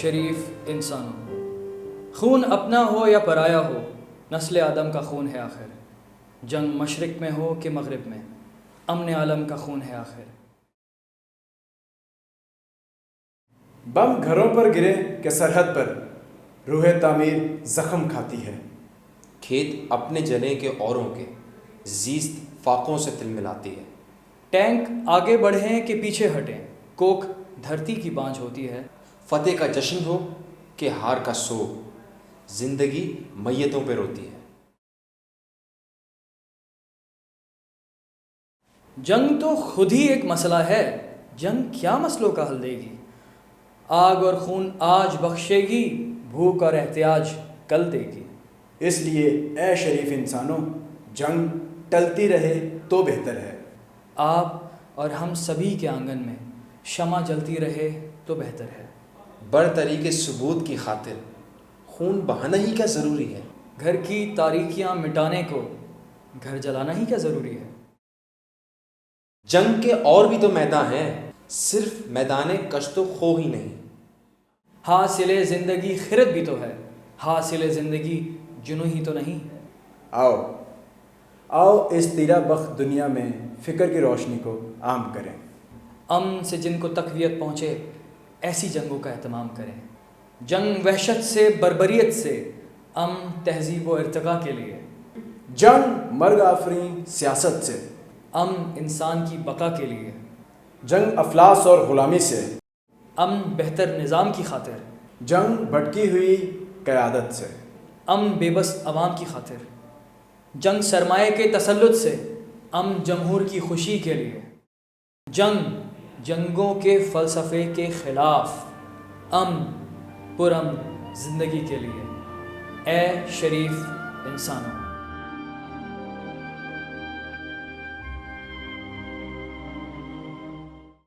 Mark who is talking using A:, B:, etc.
A: شریف انسانوں، خون اپنا ہو یا پرایا ہو، نسل آدم کا خون ہے آخر۔ جنگ مشرق میں ہو کہ مغرب میں، امن عالم کا خون ہے آخر۔
B: بم گھروں پر گرے کہ سرحد پر، روح تعمیر زخم کھاتی ہے۔
C: کھیت اپنے جلیں کہ اوروں کے، زیست فاقوں سے تل ملاتی ہے۔
A: ٹینک آگے بڑھیں کہ پیچھے ہٹیں، کوکھ دھرتی کی بانجھ ہوتی ہے۔
C: فتح کا جشن ہو کہ ہار کا سوگ، زندگی میتوں پہ روتی ہے۔
A: جنگ تو خود ہی ایک مسئلہ ہے، جنگ کیا مسئلوں کا حل دے گی؟ آگ اور خون آج بخشے گی، بھوک اور احتیاج کل دے گی۔
B: اس لیے اے شریف انسانوں، جنگ ٹلتی رہے تو بہتر ہے۔
A: آپ اور ہم سبھی کے آنگن میں شمع جلتی رہے تو بہتر ہے۔
C: برتری کے ثبوت کی خاطر خون بہانا ہی کیا ضروری ہے؟
A: گھر کی تاریکیاں مٹانے کو گھر جلانا ہی کیا ضروری ہے؟
C: جنگ کے اور بھی تو میدان ہیں، صرف میدان کشت و خو ہی نہیں۔
A: حاصل زندگی خرد بھی تو ہے، حاصل زندگی جنوں ہی تو نہیں۔
B: آؤ آؤ اس تیرہ بخت دنیا میں فکر کی روشنی کو عام کریں۔
A: امن سے جن کو تقویت پہنچے، ایسی جنگوں کا اہتمام کریں۔ جنگ وحشت سے، بربریت سے، امن تہذیب و ارتقاء کے لیے۔
B: جنگ مرگ آفرین سیاست سے،
A: امن انسان کی بقا کے لیے۔
B: جنگ افلاس اور غلامی سے،
A: امن بہتر نظام کی خاطر۔
B: جنگ بھٹکی ہوئی قیادت سے،
A: امن بے بس عوام کی خاطر۔ جنگ سرمایہ کے تسلط سے، امن جمہور کی خوشی کے لیے۔ جنگ جنگوں کے فلسفے کے خلاف، امن پرامن زندگی کے لیے۔ اے شریف انسانوں!